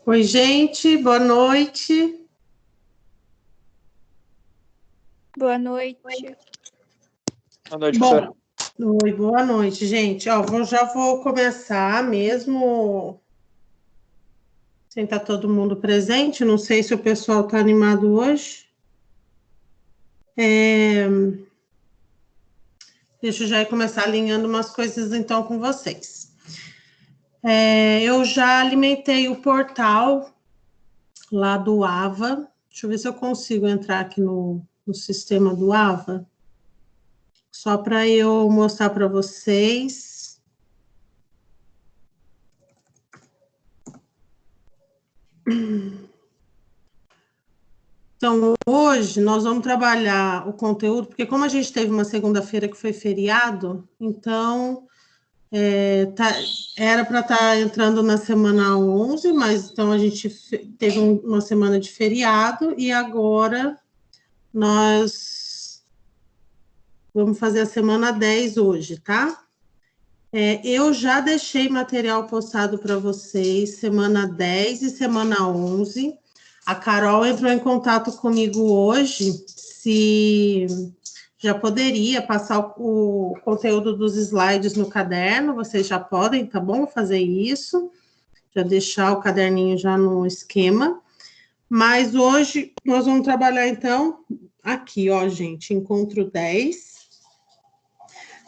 Oi, gente, boa noite. Boa noite. Boa noite, professora. Oi, boa noite, gente. Já vou começar mesmo sem estar todo mundo presente. Não sei se o pessoal está animado hoje. Deixa eu já começar alinhando umas coisas então com vocês. Eu já alimentei o portal lá do AVA. Deixa eu ver se eu consigo entrar aqui no sistema do AVA. Só para eu mostrar para vocês. Então, hoje nós vamos trabalhar o conteúdo, porque como a gente teve uma segunda-feira que foi feriado, então era para estar entrando na semana 11, mas então a gente teve uma semana de feriado e agora nós vamos fazer a semana 10 hoje, tá? Eu já deixei material postado para vocês, semana 10 e semana 11. A Carol entrou em contato comigo hoje, se já poderia passar o conteúdo dos slides no caderno, vocês já podem, tá bom? Fazer isso, já deixar o caderninho já no esquema. Mas hoje nós vamos trabalhar, então, aqui, ó, gente, encontro 10.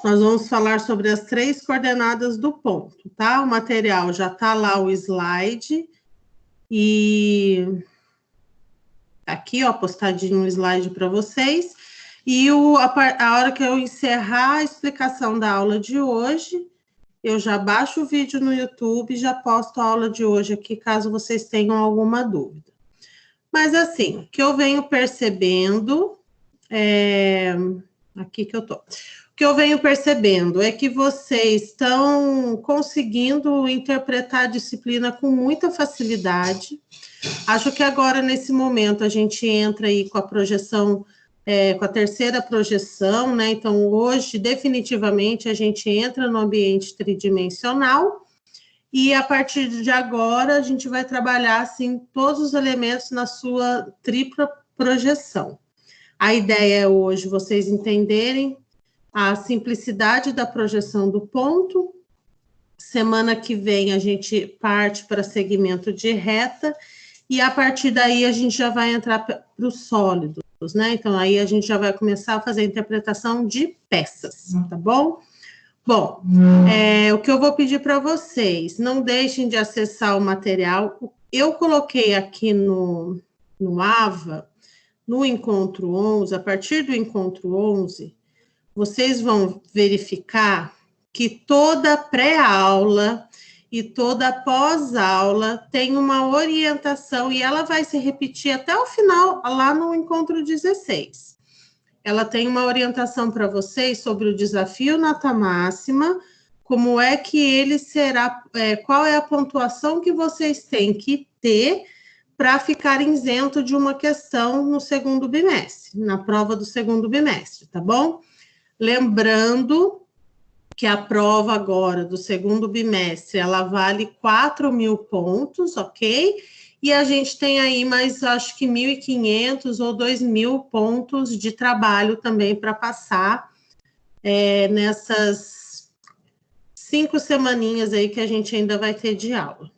Nós vamos falar sobre as 3 coordenadas do ponto, tá? O material já tá lá, o slide, e aqui, ó, postadinho um slide para vocês. E a hora que eu encerrar a explicação da aula de hoje, eu já baixo o vídeo no YouTube e já posto a aula de hoje aqui, caso vocês tenham alguma dúvida. Mas, assim, o que eu venho percebendo, aqui que eu tô. O que eu venho percebendo é que vocês estão conseguindo interpretar a disciplina com muita facilidade. Acho que agora, nesse momento, a gente entra aí com a projeção, com a terceira projeção, né? Então, hoje, definitivamente, a gente entra no ambiente tridimensional e, a partir de agora, a gente vai trabalhar, assim, todos os elementos na sua tripla projeção. A ideia é hoje vocês entenderem a simplicidade da projeção do ponto. Semana que vem a gente parte para segmento de reta e a partir daí a gente já vai entrar para os sólidos, né? Então aí a gente já vai começar a fazer a interpretação de peças, tá bom? Bom, o que eu vou pedir para vocês, não deixem de acessar o material. Eu coloquei aqui no AVA, no encontro 11, a partir do encontro 11, vocês vão verificar que toda pré-aula e toda pós-aula tem uma orientação e ela vai se repetir até o final, lá no encontro 16. Ela tem uma orientação para vocês sobre o desafio nota máxima, como é que ele será, qual é a pontuação que vocês têm que ter para ficar isento de uma questão no segundo bimestre, na prova do segundo bimestre, tá bom? Lembrando que a prova agora do segundo bimestre, ela vale 4.000 pontos, ok? E a gente tem aí mais, acho que 1.500 ou 2.000 pontos de trabalho também para passar nessas 5 semaninhas aí que a gente ainda vai ter de aula,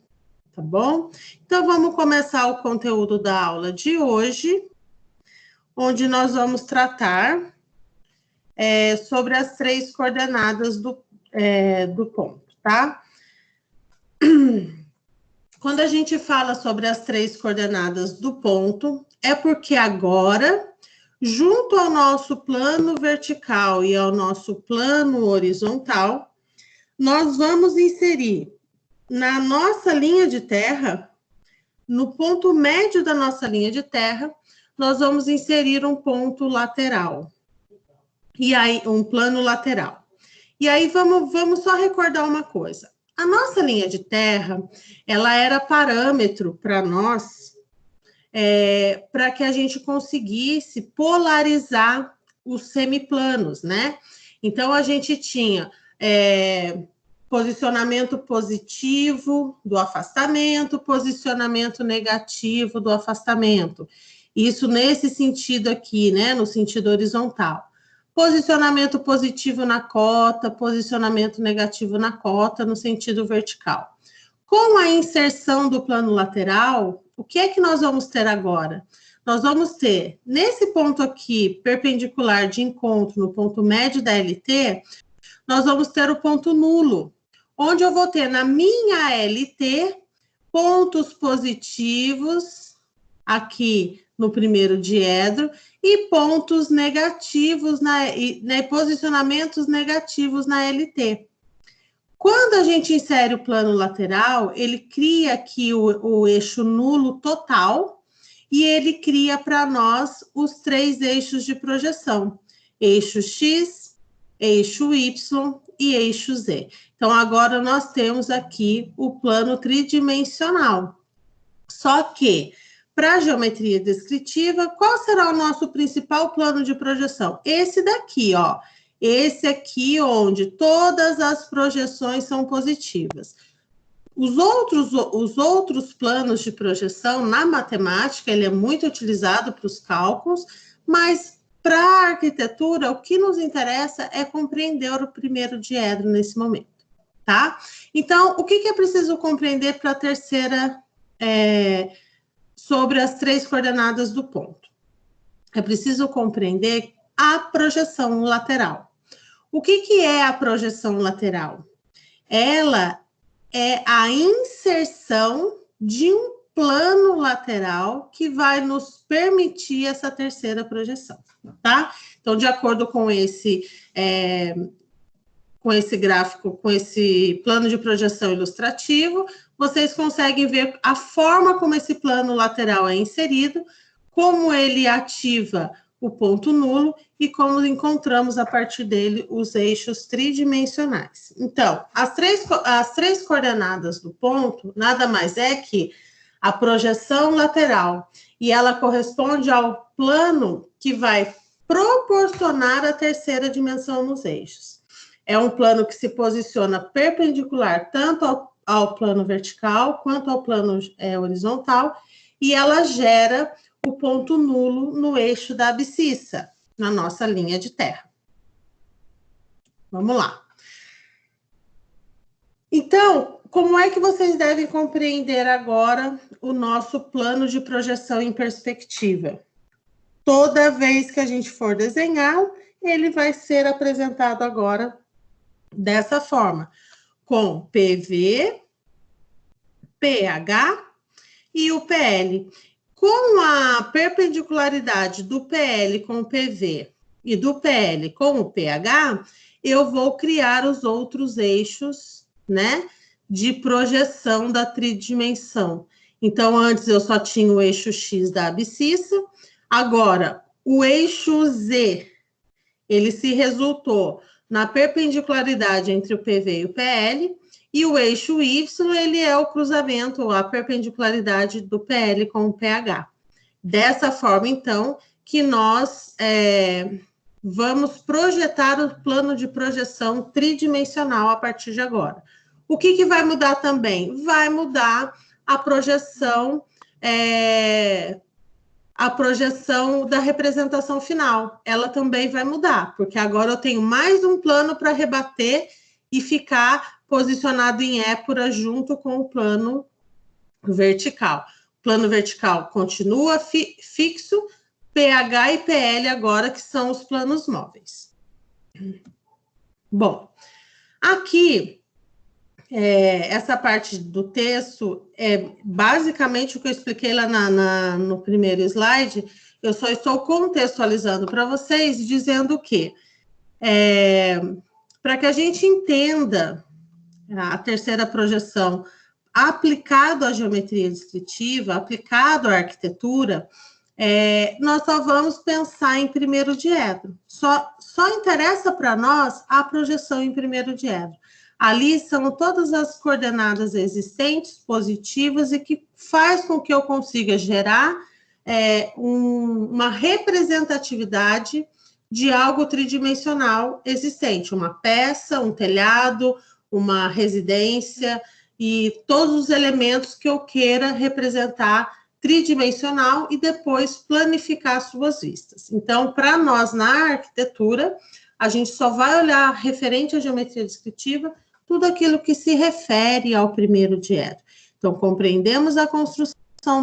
tá bom? Então, vamos começar o conteúdo da aula de hoje, onde nós vamos tratar sobre as 3 coordenadas do ponto, tá? Quando a gente fala sobre as 3 coordenadas do ponto, é porque agora, junto ao nosso plano vertical e ao nosso plano horizontal, nós vamos inserir na nossa linha de terra, no ponto médio da nossa linha de terra, nós vamos inserir um ponto lateral. E aí, um plano lateral. E aí, vamos só recordar uma coisa. A nossa linha de terra, ela era parâmetro para nós, para que a gente conseguisse polarizar os semiplanos, né? Então, a gente tinha posicionamento positivo do afastamento, posicionamento negativo do afastamento. Isso nesse sentido aqui, né? No sentido horizontal. Posicionamento positivo na cota, posicionamento negativo na cota, no sentido vertical. Com a inserção do plano lateral, o que é que nós vamos ter agora? Nós vamos ter, nesse ponto aqui, perpendicular de encontro, no ponto médio da LT, nós vamos ter o ponto nulo, onde eu vou ter na minha LT pontos positivos aqui no primeiro diedro e pontos negativos, posicionamentos negativos na LT. Quando a gente insere o plano lateral, ele cria aqui o eixo nulo total e ele cria para nós os 3 eixos de projeção: eixo X, eixo Y e eixo Z. Então, agora nós temos aqui o plano tridimensional. Só que, para a geometria descritiva, qual será o nosso principal plano de projeção? Esse daqui, ó. Esse aqui, onde todas as projeções são positivas. Os outros planos de projeção, na matemática, ele é muito utilizado para os cálculos, mas para a arquitetura, o que nos interessa é compreender o primeiro diedro nesse momento, tá? Então, o que é preciso compreender para a terceira, sobre as 3 coordenadas do ponto? É preciso compreender a projeção lateral. O que é a projeção lateral? Ela é a inserção de um plano lateral que vai nos permitir essa terceira projeção, tá? Então, de acordo com esse gráfico, com esse plano de projeção ilustrativo, vocês conseguem ver a forma como esse plano lateral é inserido, como ele ativa o ponto nulo e como encontramos a partir dele os eixos tridimensionais. Então, as três coordenadas do ponto nada mais é que a projeção lateral, e ela corresponde ao plano que vai proporcionar a terceira dimensão nos eixos. É um plano que se posiciona perpendicular tanto ao plano vertical quanto ao plano horizontal, e ela gera o ponto nulo no eixo da abscissa, na nossa linha de terra. Vamos lá. Então, como é que vocês devem compreender agora o nosso plano de projeção em perspectiva? Toda vez que a gente for desenhar, ele vai ser apresentado agora dessa forma, com PV, PH e o PL. Com a perpendicularidade do PL com o PV e do PL com o PH, eu vou criar os outros eixos, né, de projeção da tridimensão. Então, antes eu só tinha o eixo X da abscissa, agora o eixo Z, ele se resultou na perpendicularidade entre o PV e o PL, e o eixo Y, ele é o cruzamento, a perpendicularidade do PL com o PH. Dessa forma, então, que nós vamos projetar o plano de projeção tridimensional a partir de agora. O que vai mudar também? Vai mudar a projeção da representação final. Ela também vai mudar, porque agora eu tenho mais um plano para rebater e ficar posicionado em épura junto com o plano vertical. O plano vertical continua fixo, PH e PL agora que são os planos móveis. Bom, aqui, essa parte do texto é basicamente o que eu expliquei lá no primeiro slide. Eu só estou contextualizando para vocês, dizendo que, para que a gente entenda a terceira projeção aplicado à geometria descritiva, aplicado à arquitetura, nós só vamos pensar em primeiro diedro. Só interessa para nós a projeção em primeiro diedro. Ali são todas as coordenadas existentes, positivas, e que faz com que eu consiga gerar uma representatividade de algo tridimensional existente, uma peça, um telhado, uma residência e todos os elementos que eu queira representar tridimensional e depois planificar suas vistas. Então, para nós, na arquitetura, a gente só vai olhar referente à geometria descritiva tudo aquilo que se refere ao primeiro diedro. Então, compreendemos a construção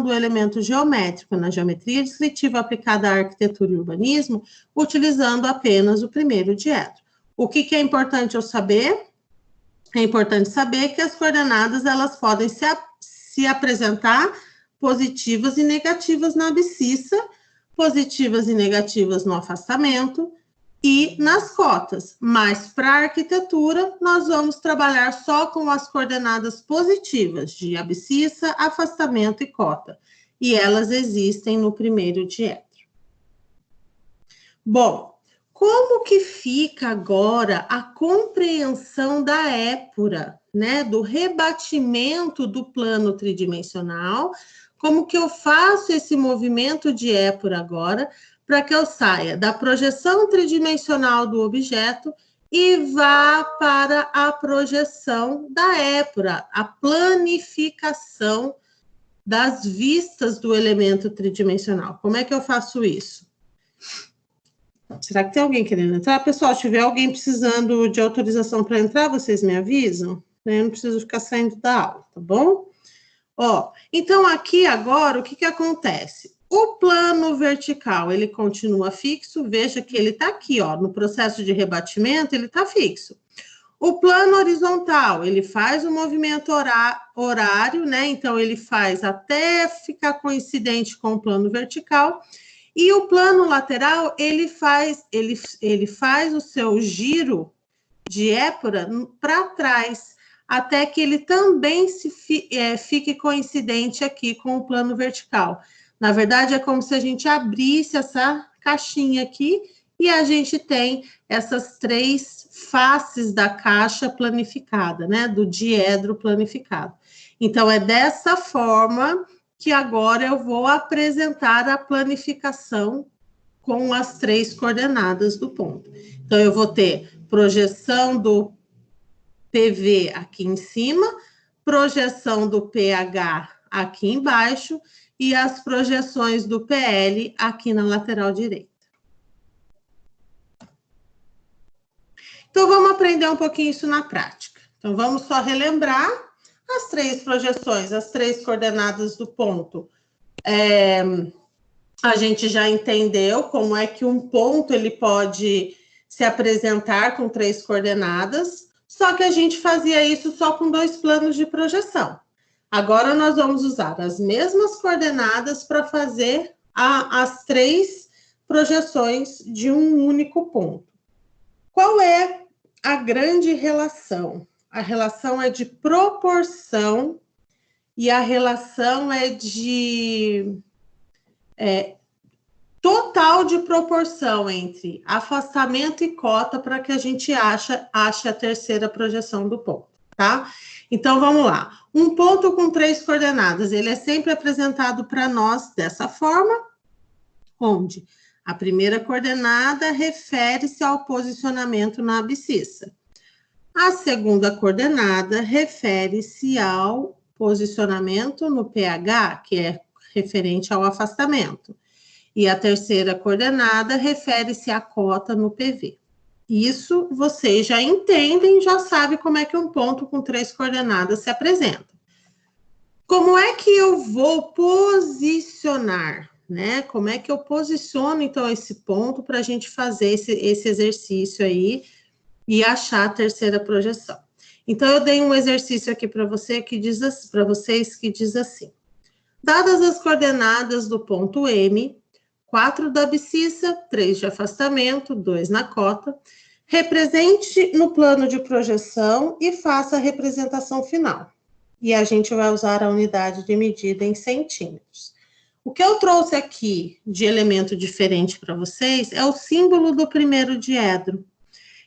do elemento geométrico na geometria descritiva aplicada à arquitetura e urbanismo, utilizando apenas o primeiro diedro. O que é importante eu saber? É importante saber que as coordenadas elas podem se apresentar positivas e negativas na abscissa, positivas e negativas no afastamento e nas cotas. Mas para a arquitetura, nós vamos trabalhar só com as coordenadas positivas de abscissa, afastamento e cota. E elas existem no primeiro diedro. Bom, como que fica agora a compreensão da épura, né? Do rebatimento do plano tridimensional? Como que eu faço esse movimento de épura agora para que eu saia da projeção tridimensional do objeto e vá para a projeção da épura, a planificação das vistas do elemento tridimensional? Como é que eu faço isso? Será que tem alguém querendo entrar? Pessoal, se tiver alguém precisando de autorização para entrar, vocês me avisam? Eu não preciso ficar saindo da aula, tá bom? Ó, então aqui agora, o que acontece? O plano vertical, ele continua fixo, veja que ele está aqui, ó, no processo de rebatimento, ele está fixo. O plano horizontal, ele faz o movimento horário, né? Então, ele faz até ficar coincidente com o plano vertical. E o plano lateral, ele faz o seu giro de épura para trás, até que ele também fique coincidente aqui com o plano vertical. Na verdade, é como se a gente abrisse essa caixinha aqui e a gente tem essas três faces da caixa planificada, né? Do diedro planificado. Então, é dessa forma que agora eu vou apresentar a planificação com as três coordenadas do ponto. Então, eu vou ter projeção do PV aqui em cima, projeção do PH aqui embaixo e as projeções do PL aqui na lateral direita. Então, vamos aprender um pouquinho isso na prática. Então, vamos só relembrar as três projeções, as três coordenadas do ponto. A gente já entendeu como é que um ponto ele pode se apresentar com três coordenadas, só que a gente fazia isso só com dois planos de projeção. Agora, nós vamos usar as mesmas coordenadas para fazer as três projeções de um único ponto. Qual é a grande relação? A relação é de proporção e a relação é de total de proporção entre afastamento e cota para que a gente ache a terceira projeção do ponto, tá? Então, vamos lá. Um ponto com três coordenadas, ele é sempre apresentado para nós dessa forma, onde a primeira coordenada refere-se ao posicionamento na abscissa. A segunda coordenada refere-se ao posicionamento no pH, que é referente ao afastamento. E a terceira coordenada refere-se à cota no PV. Isso vocês já entendem, já sabem como é que um ponto com três coordenadas se apresenta. Como é que eu vou posicionar, né? Como é que eu posiciono, então, esse ponto para a gente fazer esse exercício aí e achar a terceira projeção? Então, eu dei um exercício aqui para vocês que diz assim. Dadas as coordenadas do ponto M, 4 da abscissa, 3 de afastamento, 2 na cota, represente no plano de projeção e faça a representação final. E a gente vai usar a unidade de medida em centímetros. O que eu trouxe aqui de elemento diferente para vocês é o símbolo do primeiro diedro.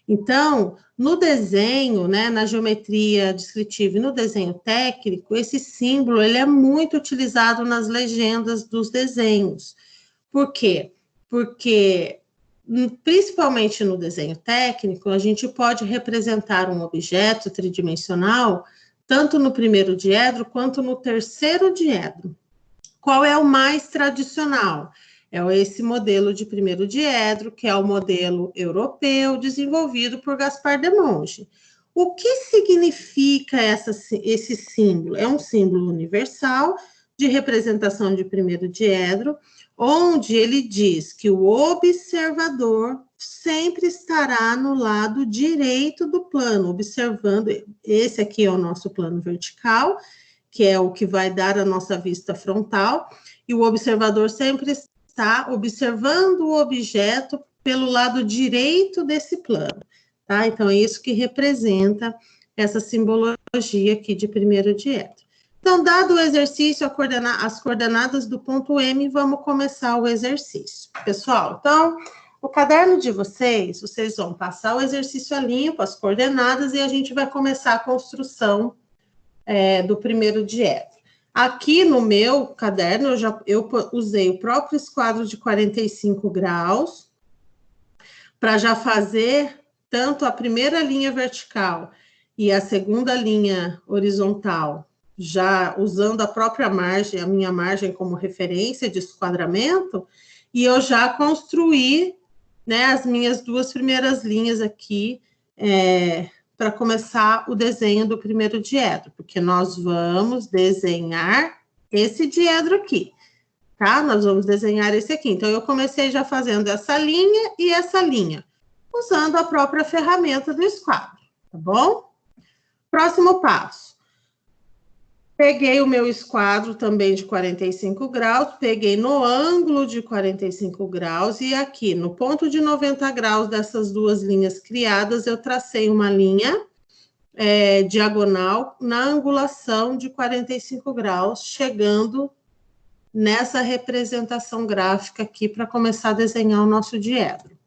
Então, no desenho, né, na geometria descritiva e no desenho técnico, esse símbolo ele é muito utilizado nas legendas dos desenhos. Por quê? Porque principalmente no desenho técnico, a gente pode representar um objeto tridimensional tanto no primeiro diedro quanto no terceiro diedro. Qual é o mais tradicional? É esse modelo de primeiro diedro, que é o modelo europeu, desenvolvido por Gaspar de Monge. O que significa esse símbolo? É um símbolo universal de representação de primeiro diedro, onde ele diz que o observador sempre estará no lado direito do plano, observando. Esse aqui é o nosso plano vertical, que é o que vai dar a nossa vista frontal, e o observador sempre está observando o objeto pelo lado direito desse plano, tá? Então, é isso que representa essa simbologia aqui de primeiro diedro. Então, dado o exercício, as coordenadas do ponto M, vamos começar o exercício. Pessoal, então, o caderno de vocês vão passar o exercício a limpo, as coordenadas, e a gente vai começar a construção do primeiro diedro. Aqui no meu caderno, eu usei o próprio esquadro de 45 graus, para já fazer tanto a primeira linha vertical e a segunda linha horizontal, já usando a própria margem, a minha margem como referência de esquadramento, e eu já construí, né, as minhas duas primeiras linhas aqui, para começar o desenho do primeiro diedro, porque nós vamos desenhar esse diedro aqui, tá? Nós vamos desenhar esse aqui. Então, eu comecei já fazendo essa linha e essa linha, usando a própria ferramenta do esquadro, tá bom? Próximo passo. Peguei o meu esquadro também de 45 graus, peguei no ângulo de 45 graus e aqui no ponto de 90 graus dessas duas linhas criadas, eu tracei uma linha diagonal na angulação de 45 graus, chegando nessa representação gráfica aqui para começar a desenhar o nosso diedro.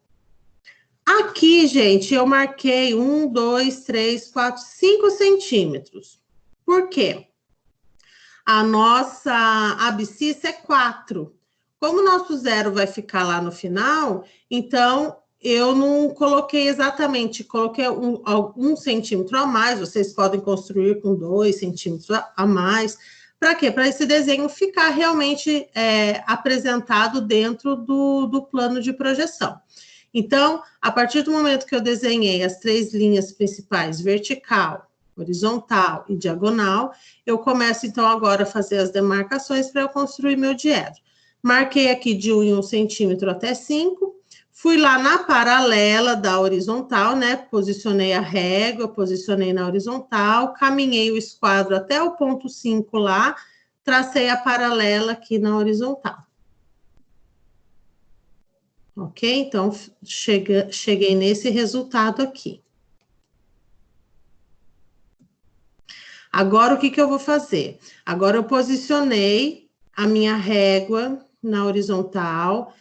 Aqui, gente, eu marquei 1, 2, 3, 4, 5 centímetros. Por quê? A nossa abscissa é 4. Como o nosso zero vai ficar lá no final, então eu não coloquei exatamente, coloquei um centímetro a mais, vocês podem construir com 2 centímetros a mais. Para quê? Para esse desenho ficar realmente apresentado dentro do plano de projeção. Então, a partir do momento que eu desenhei as 3 linhas principais, vertical, horizontal e diagonal, eu começo, então, agora a fazer as demarcações para eu construir meu diedro. Marquei aqui de 1 em 1 centímetro até 5, fui lá na paralela da horizontal, né? Posicionei a régua, posicionei na horizontal, caminhei o esquadro até o ponto 5 lá, tracei a paralela aqui na horizontal. Ok? Então, cheguei nesse resultado aqui. Agora, o que eu vou fazer? Agora, eu posicionei a minha régua na horizontal,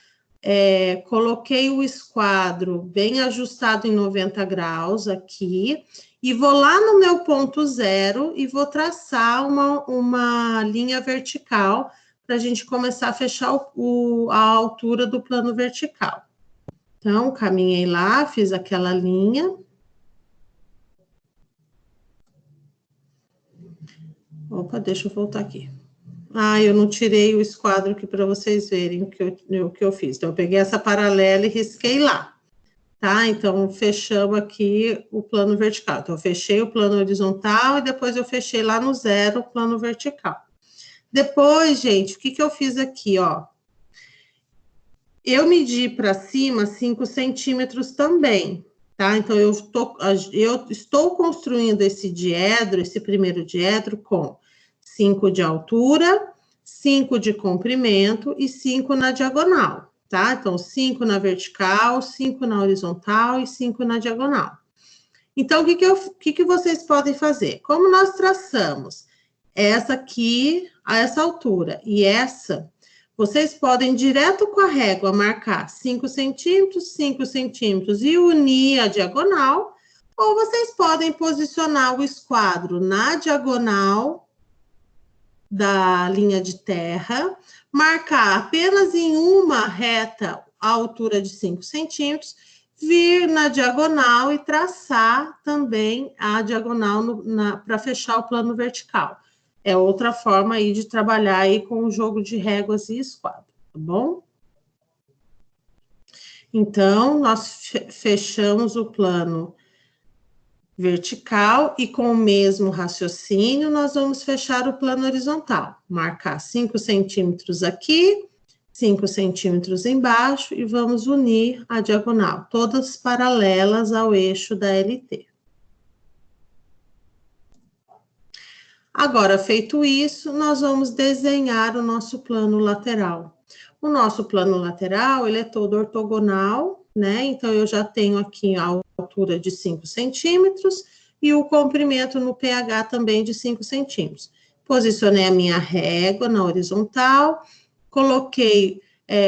coloquei o esquadro bem ajustado em 90 graus aqui, e vou lá no meu ponto zero e vou traçar uma linha vertical para a gente começar a fechar a altura do plano vertical. Então, caminhei lá, fiz aquela linha. Opa, deixa eu voltar aqui. Eu não tirei o esquadro aqui para vocês verem o que eu fiz. Então, eu peguei essa paralela e risquei lá, tá? Então, fechamos aqui o plano vertical. Então, eu fechei o plano horizontal e depois eu fechei lá no zero o plano vertical. Depois, gente, o que eu fiz aqui, ó? Eu medi para cima 5 centímetros também, tá? Então, eu estou construindo esse diedro, esse primeiro diedro, com 5 de altura, 5 de comprimento e 5 na diagonal, tá? Então, 5 na vertical, 5 na horizontal e 5 na diagonal. Então, o que vocês podem fazer? Como nós traçamos essa aqui a essa altura e essa, vocês podem, direto com a régua, marcar 5 centímetros e unir a diagonal, ou vocês podem posicionar o esquadro na diagonal da linha de terra, marcar apenas em uma reta a altura de 5 centímetros, vir na diagonal e traçar também a diagonal para fechar o plano vertical. É outra forma aí de trabalhar aí com o jogo de réguas e esquadro, tá bom? Então, nós fechamos o plano vertical e com o mesmo raciocínio, nós vamos fechar o plano horizontal. Marcar 5 centímetros aqui, 5 centímetros embaixo e vamos unir a diagonal, todas paralelas ao eixo da LT. Agora, feito isso, nós vamos desenhar o nosso plano lateral. O nosso plano lateral, ele é todo ortogonal, né? Então, eu já tenho aqui a altura de 5 centímetros e o comprimento no pH também de 5 centímetros. Posicionei a minha régua na horizontal, coloquei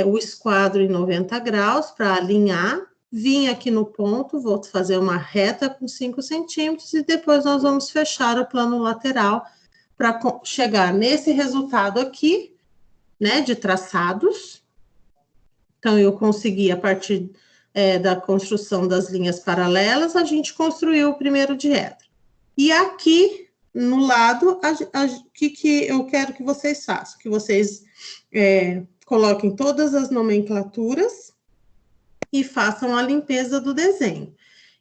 o esquadro em 90 graus para alinhar, vim aqui no ponto, vou fazer uma reta com 5 centímetros e depois nós vamos fechar o plano lateral para chegar nesse resultado aqui, né, de traçados. Então, eu consegui, a partir da construção das linhas paralelas, a gente construiu o primeiro diedro. E aqui, no lado, o que eu quero que vocês façam? Que vocês coloquem todas as nomenclaturas e façam a limpeza do desenho.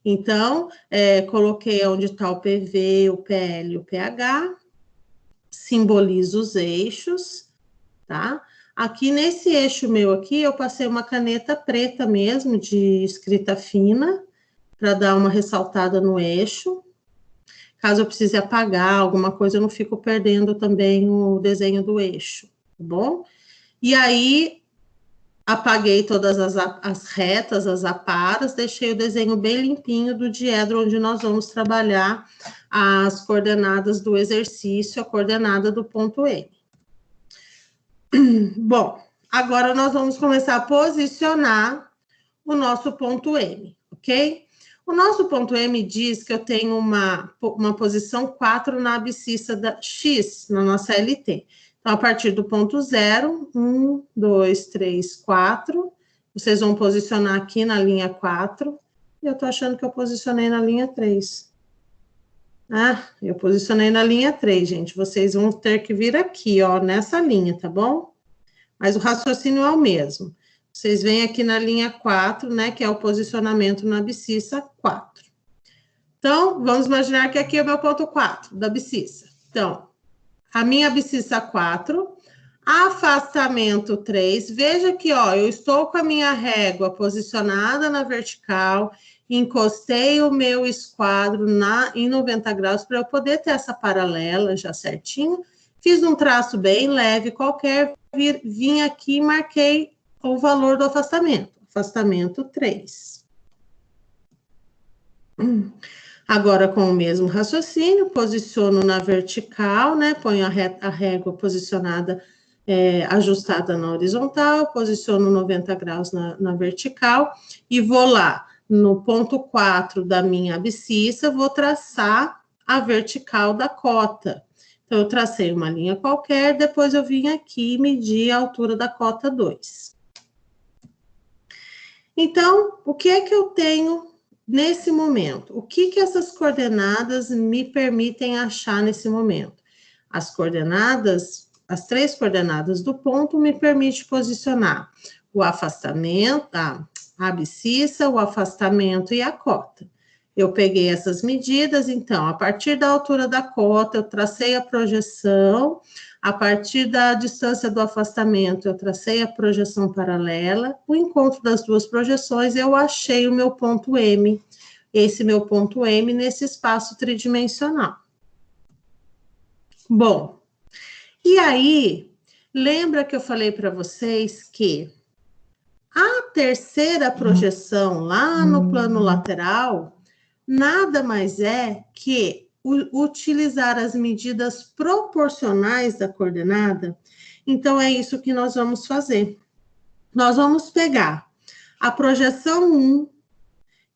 Então, coloquei onde está o PV, o PL e o pH, simbolizo os eixos, tá? Aqui nesse eixo meu aqui, eu passei uma caneta preta mesmo, de escrita fina, para dar uma ressaltada no eixo. Caso eu precise apagar alguma coisa, eu não fico perdendo também o desenho do eixo, tá bom? E aí, apaguei todas as retas, as aparas, deixei o desenho bem limpinho do diedro, onde nós vamos trabalhar as coordenadas do exercício, a coordenada do ponto M. Bom, agora nós vamos começar a posicionar o nosso ponto M, ok? O nosso ponto M diz que eu tenho uma posição 4 na abscissa da X, na nossa LT. Então, a partir do ponto 0, 1, 2, 3, 4, vocês vão posicionar aqui na linha 4, e eu tô achando que eu posicionei na linha 3. Ah, eu posicionei na linha 3, gente, vocês vão ter que vir aqui, ó, nessa linha, tá bom? Mas o raciocínio é o mesmo. Vocês vêm aqui na linha 4, né, que é o posicionamento na abscissa 4. Então, vamos imaginar que aqui é o meu ponto 4 da abscissa. Então, a minha abscissa 4, afastamento 3. Veja que, ó, eu estou com a minha régua posicionada na vertical, encostei o meu esquadro em 90 graus para eu poder ter essa paralela já certinho. Fiz um traço bem leve, qualquer, vim aqui e marquei o valor do afastamento. Afastamento 3. Agora, com o mesmo raciocínio, posiciono na vertical, né? Ponho a régua posicionada, ajustada na horizontal, posiciono 90 graus na vertical e vou lá no ponto 4 da minha abscissa, vou traçar a vertical da cota. Então, eu tracei uma linha qualquer, depois eu vim aqui e medi a altura da cota 2. Então, o que é que eu tenho nesse momento? O que essas coordenadas me permitem achar nesse momento? As coordenadas, as 3 coordenadas do ponto me permitem posicionar o afastamento, a abscissa, o afastamento e a cota. Eu peguei essas medidas, então, a partir da altura da cota, eu tracei a projeção, a partir da distância do afastamento, eu tracei a projeção paralela, o encontro das duas projeções, eu achei o meu ponto M, esse meu ponto M nesse espaço tridimensional. Bom, e aí, lembra que eu falei para vocês que a terceira projeção lá no plano lateral nada mais é que utilizar as medidas proporcionais da coordenada. Então, é isso que nós vamos fazer. Nós vamos pegar a projeção 1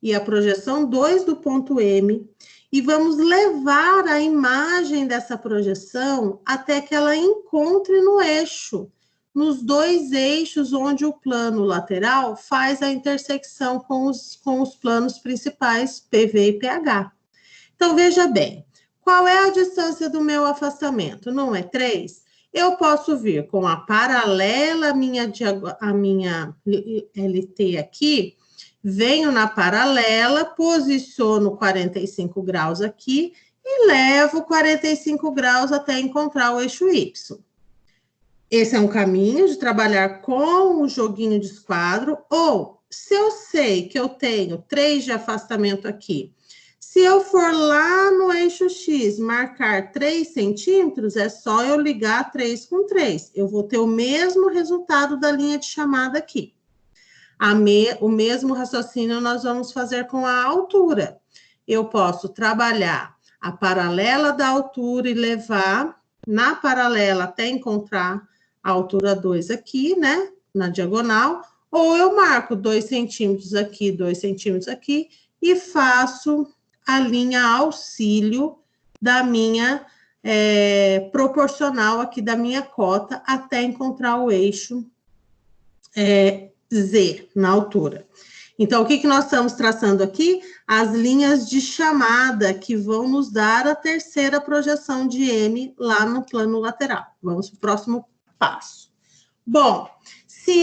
e a projeção 2 do ponto M e vamos levar a imagem dessa projeção até que ela encontre no eixo. nos dois eixos onde o plano lateral faz a intersecção com os planos principais, PV e PH. Então, veja bem, qual é a distância do meu afastamento? Não é 3? Eu posso vir com a paralela à minha LT aqui, venho na paralela, posiciono 45 graus aqui e levo 45 graus até encontrar o eixo Y. Esse é um caminho de trabalhar com o joguinho de esquadro, ou se eu sei que eu tenho 3 de afastamento aqui, se eu for lá no eixo X marcar 3 centímetros, é só eu ligar 3 com 3. Eu vou ter o mesmo resultado da linha de chamada aqui. O mesmo raciocínio nós vamos fazer com a altura. Eu posso trabalhar a paralela da altura e levar na paralela até encontrar a altura 2 aqui, né, na diagonal, ou eu marco 2 centímetros aqui, 2 centímetros aqui, e faço a linha auxílio da minha proporcional aqui da minha cota até encontrar o eixo Z na altura. Então, o que nós estamos traçando aqui? As linhas de chamada que vão nos dar a terceira projeção de M lá no plano lateral. Vamos para o próximo passo. Bom, se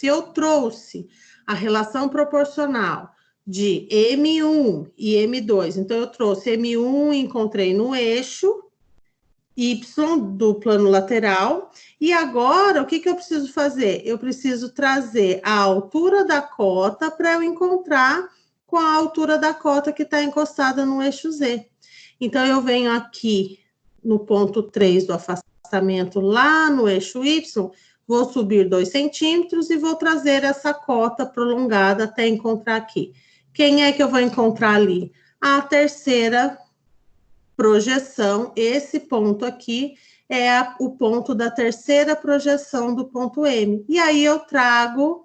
eu trouxe a relação proporcional de M1 e M2, então eu trouxe M1 e encontrei no eixo Y do plano lateral, e agora o que eu preciso fazer? Eu preciso trazer a altura da cota para eu encontrar com a altura da cota que está encostada no eixo Z. Então, eu venho aqui no ponto 3 do afastamento, lá no eixo Y, vou subir 2 centímetros e vou trazer essa cota prolongada até encontrar aqui. Quem é que eu vou encontrar ali? A terceira projeção, esse ponto aqui é o ponto da terceira projeção do ponto M. E aí eu trago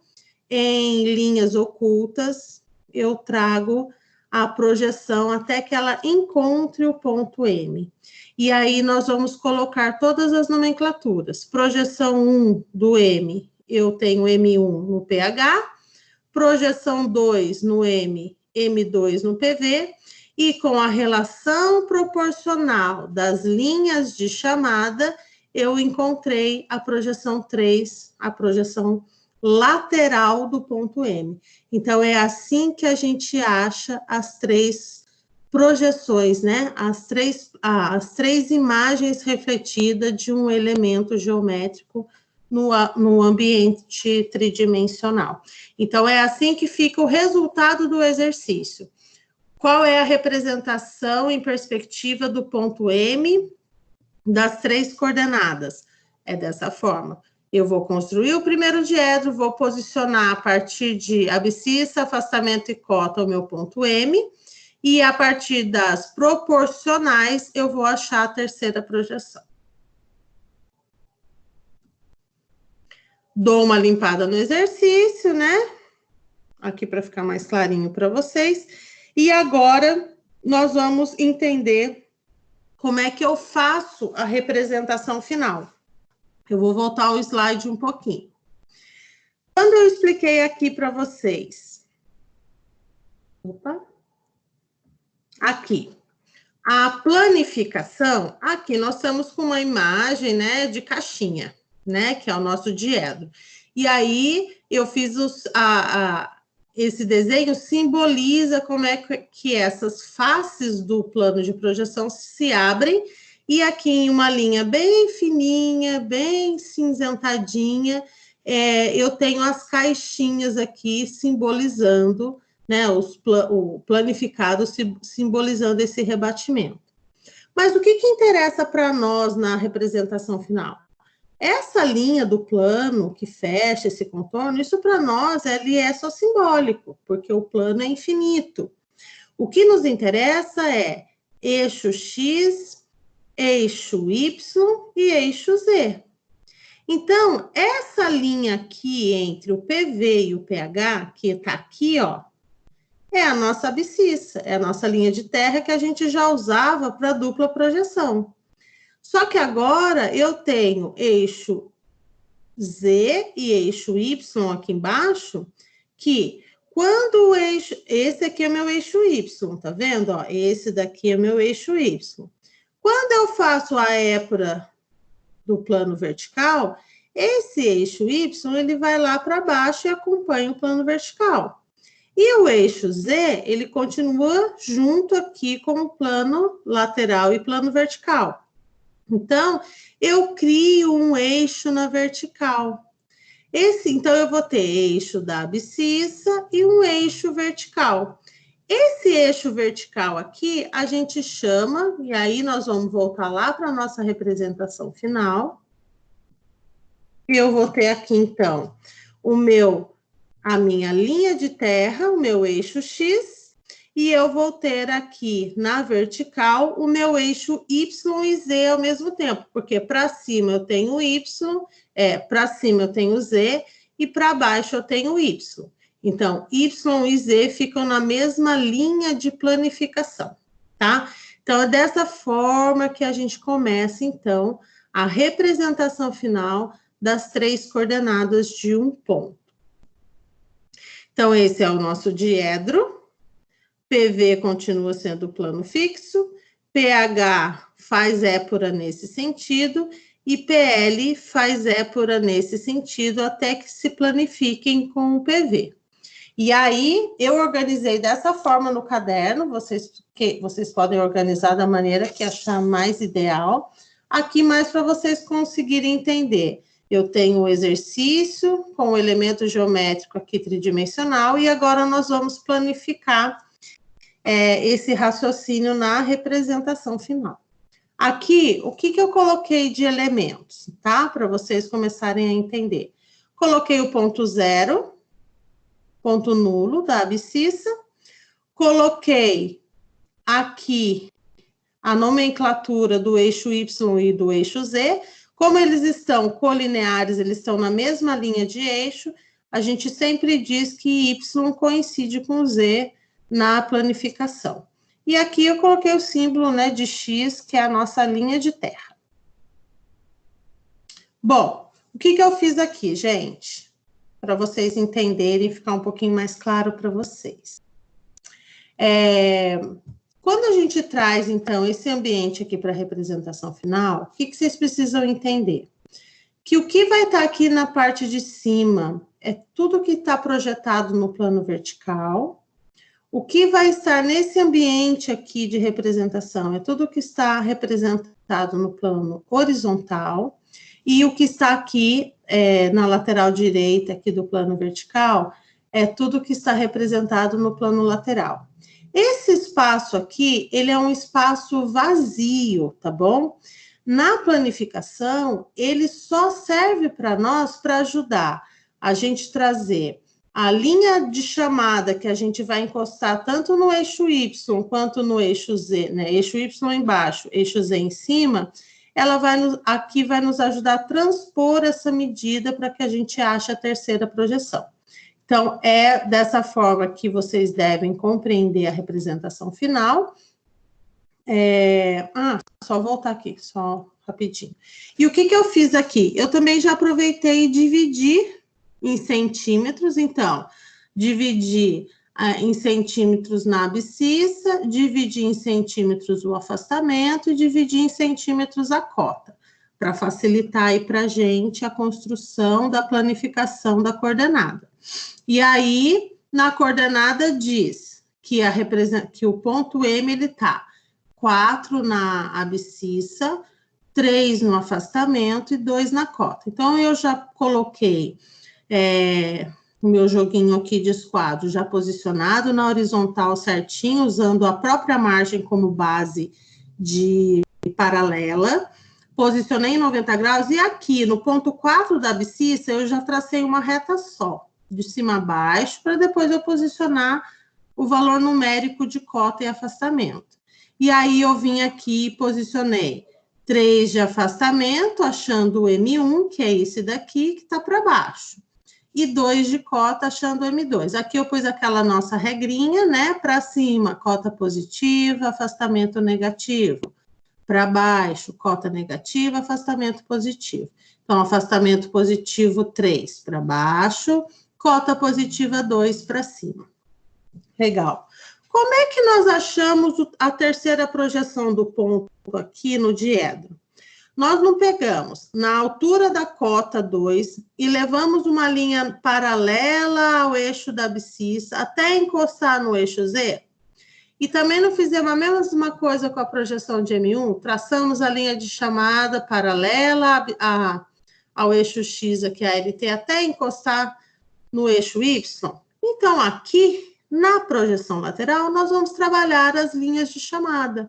em linhas ocultas, eu trago a projeção até que ela encontre o ponto M. E aí nós vamos colocar todas as nomenclaturas. Projeção 1 do M, eu tenho M1 no PH, projeção 2 no M, M2 no PV, e com a relação proporcional das linhas de chamada, eu encontrei a projeção 3, a projeção lateral do ponto M. Então, é assim que a gente acha as 3 projeções, né? As três imagens refletidas de um elemento geométrico no ambiente tridimensional. Então, é assim que fica o resultado do exercício. Qual é a representação em perspectiva do ponto M das 3 coordenadas? É dessa forma. Eu vou construir o primeiro diedro, vou posicionar a partir de abscissa, afastamento e cota o meu ponto M, e a partir das proporcionais eu vou achar a terceira projeção. Dou uma limpada no exercício, né? Aqui para ficar mais clarinho para vocês. E agora, nós vamos entender como é que eu faço a representação final. Eu vou voltar o slide um pouquinho. Quando eu expliquei aqui para vocês... Aqui. A planificação, aqui nós estamos com uma imagem, né, de caixinha, né, que é o nosso diedro. E aí, eu fiz esse desenho simboliza como é que essas faces do plano de projeção se abrem, e aqui em uma linha bem fininha, bem cinzentadinha, eu tenho as caixinhas aqui simbolizando, né, o planificado simbolizando esse rebatimento. Mas o que interessa para nós na representação final? Essa linha do plano que fecha esse contorno, isso para nós ele é só simbólico, porque o plano é infinito. O que nos interessa é eixo X, eixo Y e eixo Z. Então, essa linha aqui entre o PV e o PH, que está aqui, ó, é a nossa abscissa, é a nossa linha de terra que a gente já usava para dupla projeção. Só que agora eu tenho eixo Z e eixo Y aqui embaixo, que quando o eixo... Esse aqui é meu eixo Y, tá vendo? Ó, esse daqui é meu eixo Y. Quando eu faço a épora do plano vertical, esse eixo Y, ele vai lá para baixo e acompanha o plano vertical. E o eixo Z, ele continua junto aqui com o plano lateral e plano vertical. Então, eu crio um eixo na vertical. Então, eu vou ter eixo da abscissa e um eixo vertical. Esse eixo vertical aqui, a gente chama, e aí nós vamos voltar lá para a nossa representação final. E eu vou ter aqui, então, a minha linha de terra, o meu eixo X, e eu vou ter aqui na vertical o meu eixo Y e Z ao mesmo tempo, porque para cima eu tenho Y, para cima eu tenho Z e para baixo eu tenho Y. Então, Y e Z ficam na mesma linha de planificação, tá? Então, é dessa forma que a gente começa, então, a representação final das 3 coordenadas de um ponto. Então, esse é o nosso diedro. PV continua sendo plano fixo, PH faz épora nesse sentido e PL faz épora nesse sentido até que se planifiquem com o PV. E aí, eu organizei dessa forma no caderno, vocês podem organizar da maneira que achar mais ideal. Aqui mais para vocês conseguirem entender. Eu tenho o exercício com o elemento geométrico aqui tridimensional e agora nós vamos planificar esse raciocínio na representação final. Aqui, o que eu coloquei de elementos, tá? Para vocês começarem a entender. Coloquei o ponto 0, ponto nulo da abscissa. Coloquei aqui a nomenclatura do eixo Y e do eixo Z. Como eles estão colineares, eles estão na mesma linha de eixo, a gente sempre diz que Y coincide com Z na planificação. E aqui eu coloquei o símbolo, né, de X, que é a nossa linha de terra. Bom, o que eu fiz aqui, gente? Para vocês entenderem e ficar um pouquinho mais claro para vocês. Quando a gente traz, então, esse ambiente aqui para a representação final, o que vocês precisam entender? Que o que vai estar aqui na parte de cima é tudo que está projetado no plano vertical. O que vai estar nesse ambiente aqui de representação é tudo que está representado no plano horizontal. E o que está aqui na lateral direita aqui do plano vertical é tudo que está representado no plano lateral. Esse espaço aqui, ele é um espaço vazio, tá bom? Na planificação, ele só serve para nós para ajudar a gente trazer a linha de chamada que a gente vai encostar tanto no eixo Y quanto no eixo Z, né? Eixo Y embaixo, eixo Z em cima, ela aqui vai nos ajudar a transpor essa medida para que a gente ache a terceira projeção. Então, é dessa forma que vocês devem compreender a representação final. Só voltar aqui, só rapidinho. E o que eu fiz aqui? Eu também já aproveitei e dividi em centímetros, então, dividi em centímetros na abscissa, dividi em centímetros o afastamento e dividi em centímetros a cota, para facilitar aí para a gente a construção da planificação da coordenada. E aí, na coordenada diz que o ponto M, ele tá 4 na abscissa, 3 no afastamento e 2 na cota. Então, eu já coloquei o meu joguinho aqui de esquadro já posicionado na horizontal certinho, usando a própria margem como base de paralela. Posicionei em 90 graus e aqui no ponto 4 da abscissa eu já tracei uma reta só, de cima a baixo, para depois eu posicionar o valor numérico de cota e afastamento. E aí eu vim aqui e posicionei 3 de afastamento, achando o M1, que é esse daqui, que está para baixo. E 2 de cota, achando o M2. Aqui eu pus aquela nossa regrinha, né? Para cima, cota positiva, afastamento negativo. para baixo, cota negativa, afastamento positivo. Então, afastamento positivo 3 para baixo, cota positiva 2 para cima. Legal. Como é que nós achamos a terceira projeção do ponto aqui no diedro? Nós não pegamos na altura da cota 2 e levamos uma linha paralela ao eixo da abscissa até encostar no eixo Z? E também não fizemos a mesma coisa com a projeção de M1? Traçamos a linha de chamada paralela ao eixo X, aqui a LT, até encostar no eixo Y? Então, aqui, na projeção lateral, nós vamos trabalhar as linhas de chamada.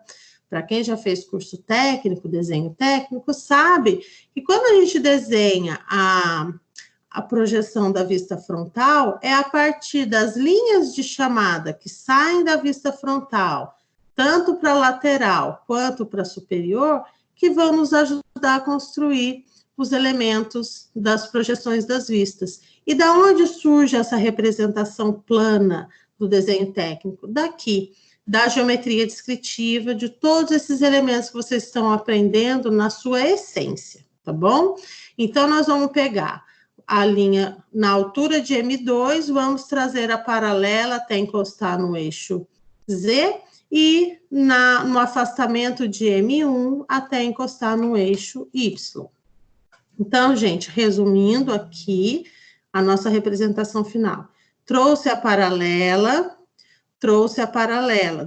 Para quem já fez curso técnico, desenho técnico, sabe que quando a gente desenha a projeção da vista frontal, é a partir das linhas de chamada que saem da vista frontal, tanto para a lateral quanto para a superior, que vão nos ajudar a construir os elementos das projeções das vistas. E da onde surge essa representação plana do desenho técnico? Daqui, da geometria descritiva, de todos esses elementos que vocês estão aprendendo na sua essência, tá bom? Então, nós vamos pegar a linha na altura de M2, vamos trazer a paralela até encostar no eixo Z e no afastamento de M1 até encostar no eixo Y. Então, gente, resumindo aqui a nossa representação final. Trouxe a paralela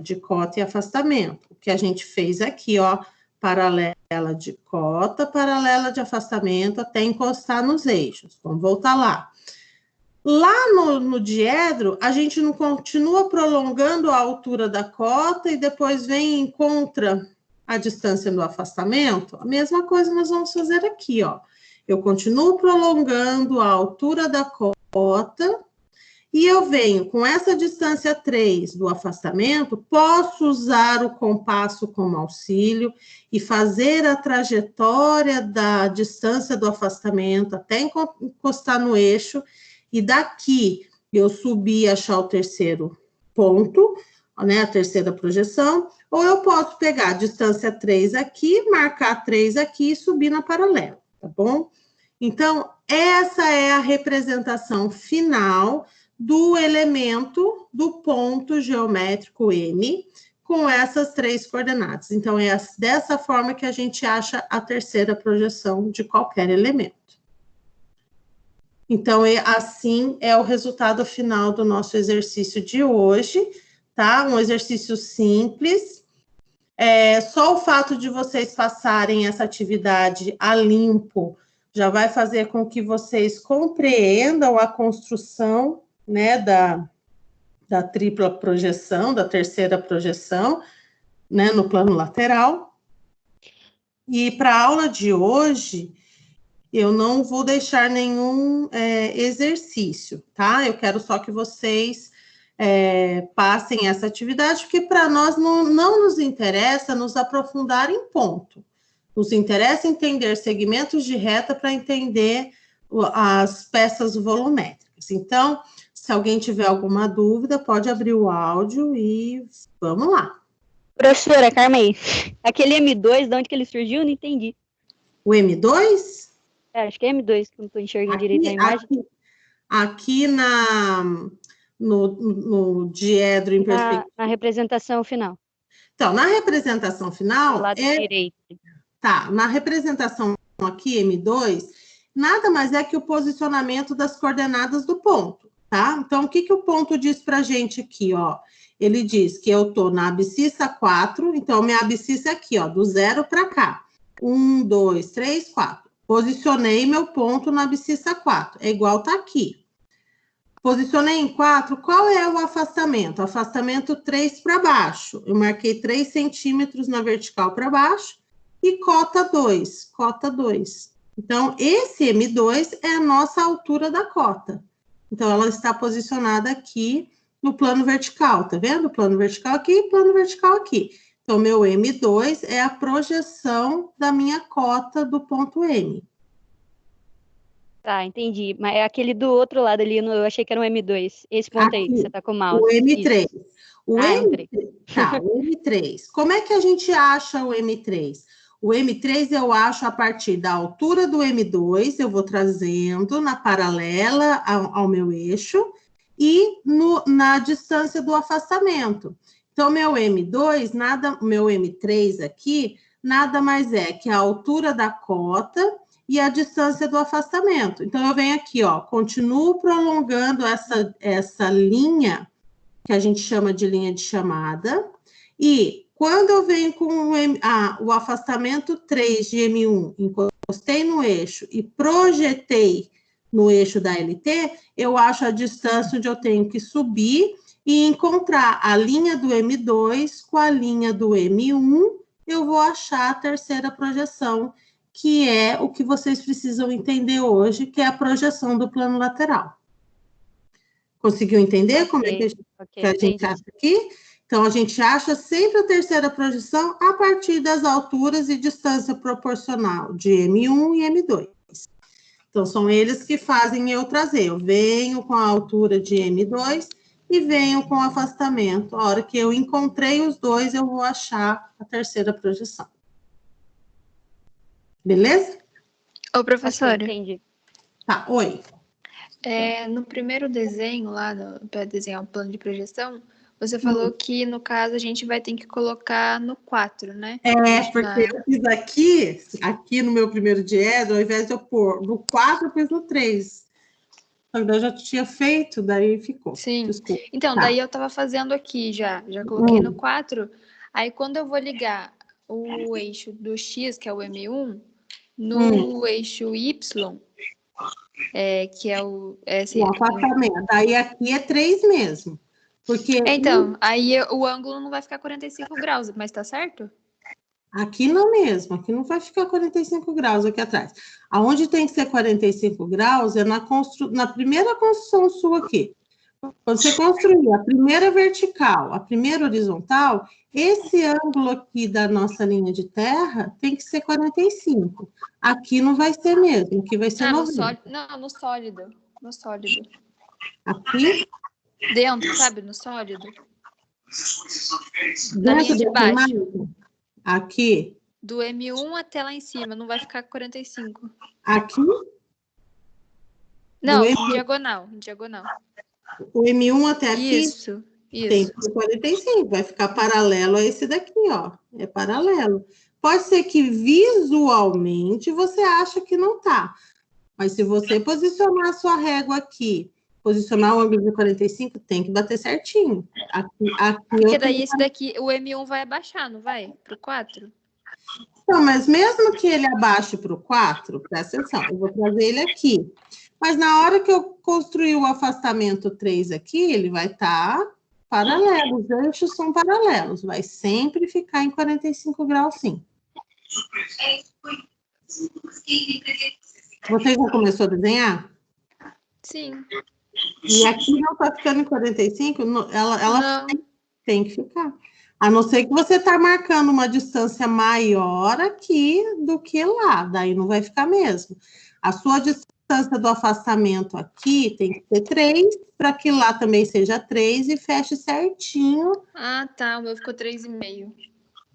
de cota e afastamento. O que a gente fez aqui, ó, paralela de cota, paralela de afastamento, até encostar nos eixos. Vamos voltar lá. Lá no diedro, a gente não continua prolongando a altura da cota e depois vem e encontra a distância do afastamento? A mesma coisa nós vamos fazer aqui, ó. Eu continuo prolongando a altura da cota e eu venho com essa distância 3 do afastamento, posso usar o compasso como auxílio e fazer a trajetória da distância do afastamento até encostar no eixo, e daqui eu subir e achar o terceiro ponto, né, a terceira projeção, ou eu posso pegar a distância 3 aqui, marcar 3 aqui e subir na paralela, tá bom? Então, essa é a representação final do elemento do ponto geométrico M, com essas 3 coordenadas. Então, é dessa forma que a gente acha a terceira projeção de qualquer elemento. Então, assim é o resultado final do nosso exercício de hoje, tá? Um exercício simples. Só o fato de vocês passarem essa atividade a limpo já vai fazer com que vocês compreendam a construção, né, da tripla projeção, da terceira projeção, né, no plano lateral. E para a aula de hoje, eu não vou deixar nenhum exercício, tá? Eu quero só que vocês passem essa atividade, porque para nós não nos interessa nos aprofundar em ponto. Nos interessa entender segmentos de reta para entender as peças volumétricas. Então, se alguém tiver alguma dúvida, pode abrir o áudio e vamos lá. Professora, Carmei, aquele M2, de onde que ele surgiu? Não entendi. O M2? Acho que é M2, que eu não estou enxergando direito na imagem. Aqui no diedro em perspectiva. Na representação final. Então, na representação final... Do lado direito. Tá, na representação aqui, M2, nada mais é que o posicionamento das coordenadas do ponto, tá? Então, o que o ponto diz pra gente aqui, ó? Ele diz que eu tô na abscissa 4, então minha abscissa é aqui, ó, do 0 para cá. 1, 2, 3, 4. Posicionei meu ponto na abscissa 4, é igual tá aqui. Posicionei em 4, qual é o afastamento? Afastamento 3 para baixo. Eu marquei 3 centímetros na vertical para baixo. E cota 2, cota 2. Então, esse M2 é a nossa altura da cota. Então, ela está posicionada aqui no plano vertical, tá vendo? Plano vertical aqui, plano vertical aqui. Então, meu M2 é a projeção da minha cota do ponto M. Tá, entendi. Mas é aquele do outro lado ali, eu achei que era um M2. Esse ponto aí que você tá com o mouse. O M3. Isso. O M3. Tá, o M3. Como é que a gente acha o M3? O M3 eu acho a partir da altura do M2, eu vou trazendo na paralela ao meu eixo e na distância do afastamento. Então, meu M2, meu M3 aqui, nada mais é que a altura da cota e a distância do afastamento. Então, eu venho aqui, ó, continuo prolongando essa linha, que a gente chama de linha de chamada, e quando eu venho com o afastamento 3 de M1, encostei no eixo e projetei no eixo da LT, eu acho a distância onde eu tenho que subir e encontrar a linha do M2 com a linha do M1, eu vou achar a terceira projeção, que é o que vocês precisam entender hoje, que é a projeção do plano lateral. Conseguiu entender como é que a gente acha aqui? Então, a gente acha sempre a terceira projeção a partir das alturas e distância proporcional de M1 e M2. Então, são eles que fazem eu trazer. Eu venho com a altura de M2 e venho com o afastamento. A hora que eu encontrei os dois, eu vou achar a terceira projeção. Beleza? Ô, professora. Entendi. Tá, oi. No primeiro desenho lá, para desenhar o plano de projeção, você falou que, no caso, a gente vai ter que colocar no 4, né? Porque eu fiz aqui no meu primeiro diedro, ao invés de eu pôr no 4, eu pus no 3. Eu já tinha feito, daí ficou. Sim. Desculpa. Então, daí eu tava fazendo aqui já coloquei no 4. Aí, quando eu vou ligar o eixo do X, que é o M1, no eixo Y, que é o... O afastamento. Daí aqui é 3 mesmo. Porque então, aí o ângulo não vai ficar 45 graus, mas tá certo? aqui não mesmo, aqui não vai ficar 45 graus aqui atrás. Aonde tem que ser 45 graus é na primeira construção sua aqui. Quando você construir a primeira vertical, a primeira horizontal, esse ângulo aqui da nossa linha de terra tem que ser 45. Aqui não vai ser mesmo, aqui vai ser 90. No sólido. No sólido. Aqui? Dentro, sabe? No sólido. Na linha de baixo. Aqui? Do M1 até lá em cima, não vai ficar 45. Aqui? Não, diagonal. O M1 até aqui? Isso. Tem que ser 45, vai ficar paralelo a esse daqui, ó. É paralelo. Pode ser que visualmente você acha que não tá. Mas se você posicionar a sua régua aqui, posicionar o ângulo de 45, tem que bater certinho. Aqui porque daí esse daqui, o M1 vai abaixar, não vai? Pro 4? Não, mas mesmo que ele abaixe para o 4, presta atenção, eu vou trazer ele aqui. Mas na hora que eu construir o afastamento 3 aqui, ele vai estar paralelo, os eixos são paralelos, vai sempre ficar em 45 graus, sim. Você já começou a desenhar? Sim. E aqui não está ficando em 45, ela tem que ficar. A não ser que você está marcando uma distância maior aqui do que lá, daí não vai ficar mesmo. A sua distância do afastamento aqui tem que ser 3, para que lá também seja 3 e feche certinho. Ah, tá, o meu ficou 3,5.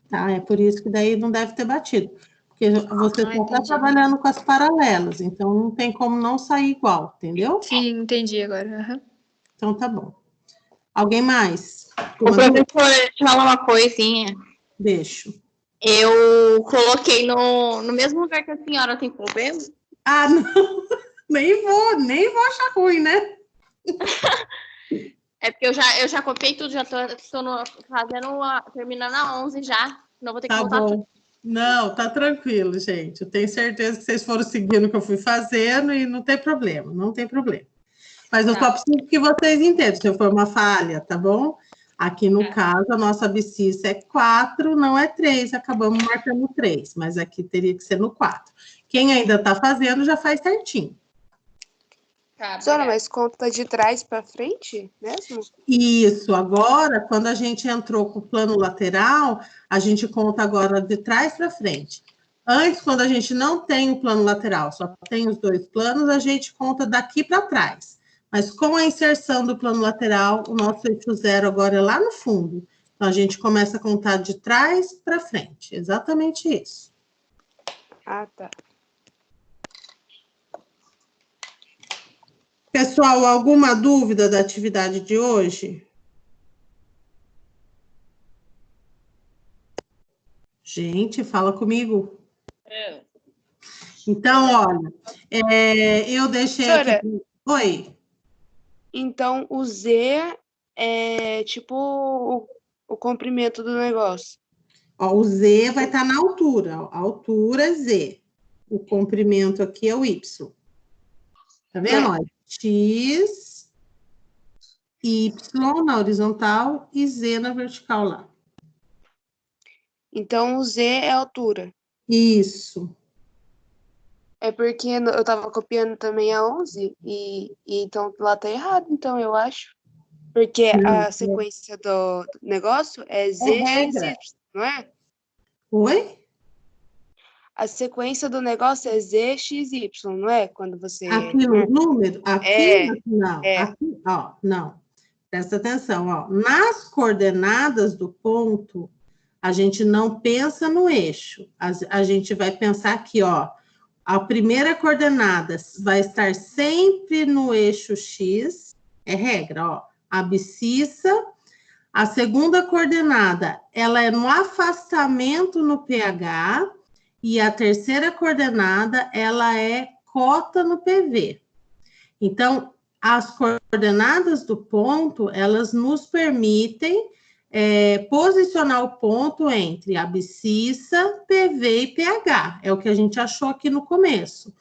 Tá, é por isso que daí não deve ter batido. Porque você só está trabalhando com as paralelas, então não tem como não sair igual, entendeu? Sim, entendi agora. Uhum. Então tá bom. Alguém mais? O professor, te falar uma coisinha. Deixo. Eu coloquei no mesmo lugar que a senhora, tem problema? Ah, não. Nem vou achar ruim, né? É porque eu já copiei tudo, já tô terminando a 11 já. Não vou ter que voltar tudo. Não, tá tranquilo, gente. Eu tenho certeza que vocês foram seguindo o que eu fui fazendo e não tem problema, não tem problema. Mas eu só preciso que vocês entendam, se for uma falha, tá bom? Aqui no caso, a nossa abscissa é 4, não é 3, acabamos marcando 3, mas aqui teria que ser no 4. Quem ainda está fazendo já faz certinho. Professora, mas conta de trás para frente mesmo? Isso, agora, quando a gente entrou com o plano lateral, a gente conta agora de trás para frente. Antes, quando a gente não tem o plano lateral, só tem os dois planos, a gente conta daqui para trás. Mas com a inserção do plano lateral, o nosso eixo zero agora é lá no fundo. Então, a gente começa a contar de trás para frente. Exatamente isso. Ah, tá. Pessoal, alguma dúvida da atividade de hoje? Gente, fala comigo. Então, olha, eu deixei Professora, aqui... Oi. então o Z é tipo o comprimento do negócio. Ó, o Z vai estar na altura. Ó, a altura é Z. O comprimento aqui é o Y. Tá vendo? Ó, X, Y na horizontal e Z na vertical lá. Então o Z é a altura. Isso. É porque eu tava copiando também a 11 e então lá tá errado, então eu acho. Porque a sequência do negócio é Z, X, regra. Y, não é? Oi? A sequência do negócio é Z, X, Y, não é? Quando você... Aqui no número, aqui, não, é. aqui, ó, não. Presta atenção, ó. Nas coordenadas do ponto, a gente não pensa no eixo. A gente vai pensar aqui, ó. A primeira coordenada vai estar sempre no eixo X, é regra, ó. Abscissa. A segunda coordenada, ela é no afastamento no pH, e a terceira coordenada, ela é cota no PV. Então, as coordenadas do ponto, elas nos permitem posicionar o ponto entre abscissa, PV e pH. É o que a gente achou aqui no começo.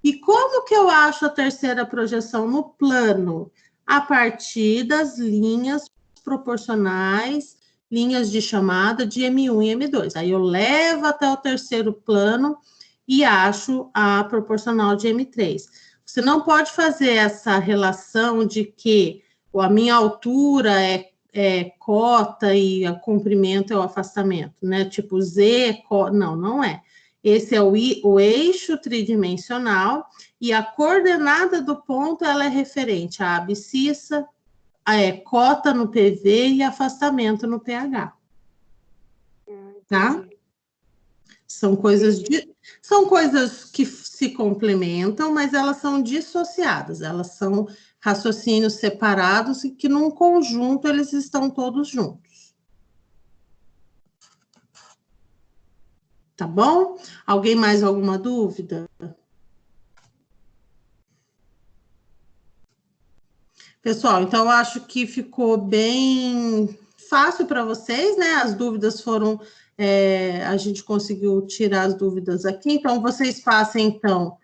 E como que eu acho a terceira projeção no plano? A partir das linhas proporcionais, linhas de chamada de M1 e M2. Aí eu levo até o terceiro plano e acho a proporcional de M3. Você não pode fazer essa relação de que a minha altura é cota e o comprimento é o afastamento, né? Tipo Z, não é. Esse é o eixo tridimensional e a coordenada do ponto ela é referente à abscissa, cota no PV e afastamento no pH. Tá? São coisas que se complementam, mas elas são dissociadas, elas são raciocínios separados e que num conjunto eles estão todos juntos. Tá bom? Alguém mais alguma dúvida? Pessoal, então eu acho que ficou bem fácil para vocês, né? As dúvidas foram... a gente conseguiu tirar as dúvidas aqui, então vocês passem, então,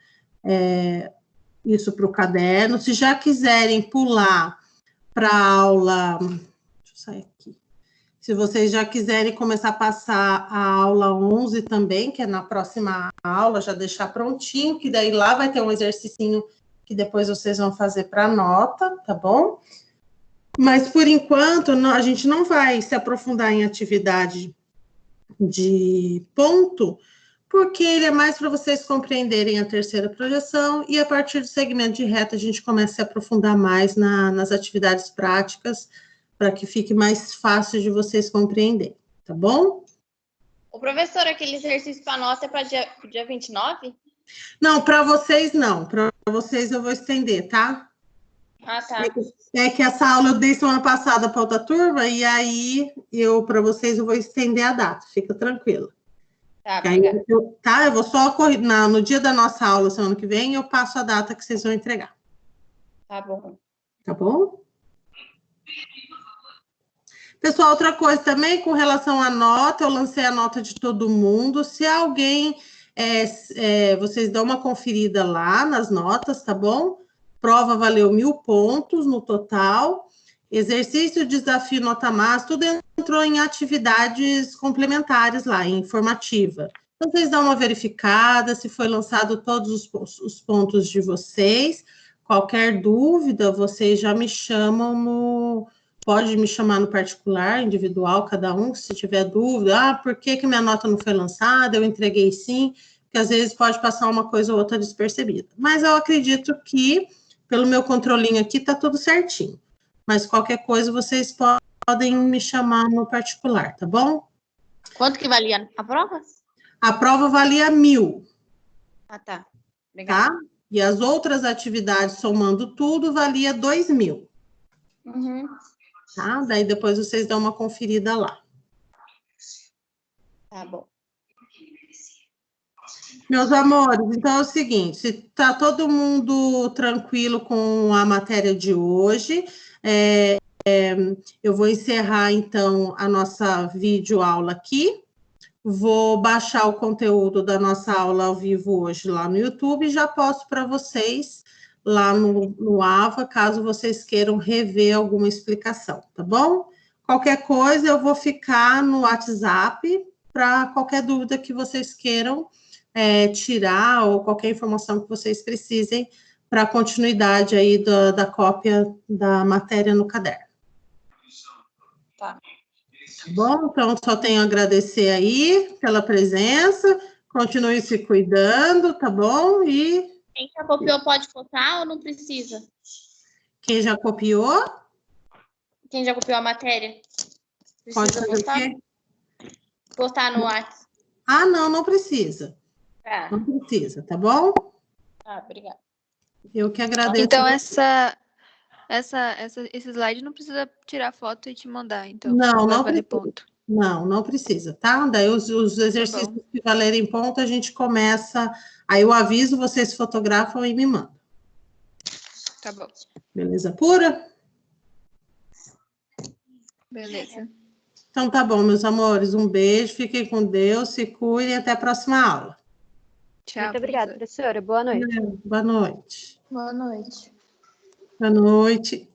isso para o caderno. Se já quiserem pular para a aula... Deixa eu sair aqui. Se vocês já quiserem começar a passar a aula 11 também, que é na próxima aula, já deixar prontinho, que daí lá vai ter um exercício que depois vocês vão fazer para nota, tá bom? Mas, por enquanto, a gente não vai se aprofundar em atividade de ponto, porque ele é mais para vocês compreenderem a terceira projeção e a partir do segmento de reta a gente começa a se aprofundar mais nas atividades práticas para que fique mais fácil de vocês compreenderem, tá bom? O professor, aquele exercício para nota é para dia 29? Não, para vocês não, para vocês eu vou estender, tá? Ah, tá. É que essa aula eu dei semana passada para outra turma, e aí para vocês eu vou estender a data, fica tranquila. Tá, obrigada. Eu vou só no dia da nossa aula, semana que vem, eu passo a data que vocês vão entregar. Tá bom. Tá bom? Pessoal, outra coisa também, com relação à nota, eu lancei a nota de todo mundo, se alguém, vocês dão uma conferida lá nas notas, tá bom? Prova valeu 1000 pontos no total. Exercício, desafio, nota máxima, tudo entrou em atividades complementares lá, em informativa. Então, vocês dão uma verificada, se foi lançado todos os pontos de vocês. Qualquer dúvida, vocês já me chamam pode me chamar no particular, individual, cada um, se tiver dúvida, por que minha nota não foi lançada, eu entreguei sim, porque às vezes pode passar uma coisa ou outra despercebida. Mas eu acredito que, pelo meu controlinho aqui, tá tudo certinho. Mas qualquer coisa, vocês podem me chamar no particular, tá bom? Quanto que valia a prova? A prova valia 1.000, Ah, tá. Obrigada. tá? E as outras atividades, somando tudo, valia 2.000, Uhum. tá? Daí depois vocês dão uma conferida lá. Tá bom. Meus amores, então é o seguinte, se tá todo mundo tranquilo com a matéria de hoje, eu vou encerrar, então, a nossa videoaula aqui, vou baixar o conteúdo da nossa aula ao vivo hoje lá no YouTube e já posto para vocês lá no AVA, caso vocês queiram rever alguma explicação, tá bom? Qualquer coisa, eu vou ficar no WhatsApp para qualquer dúvida que vocês queiram tirar ou qualquer informação que vocês precisem para a continuidade aí da cópia da matéria no caderno. Tá. Tá bom? Então, só tenho a agradecer aí pela presença, continue se cuidando, tá bom? E Quem já copiou pode postar ou não precisa? quem já copiou, Quem já copiou a matéria? pode Precisa fazer o postar? quê? Postar no WhatsApp. Ah, não precisa. Tá. Não precisa, tá bom? Tá, obrigada. Eu que agradeço. Então, esse slide não precisa tirar foto e te mandar, então. Não vai valer precisa. ponto. Não precisa, tá? Daí os exercícios que valerem ponto, a gente começa. Aí eu aviso, vocês fotografam e me mandam. Tá bom. Beleza pura? Beleza. Então tá bom, meus amores. Um beijo, fiquem com Deus, se cuidem e até a próxima aula. Tchau. Muito obrigada, professora. Boa noite. Boa noite. Boa noite. Boa noite.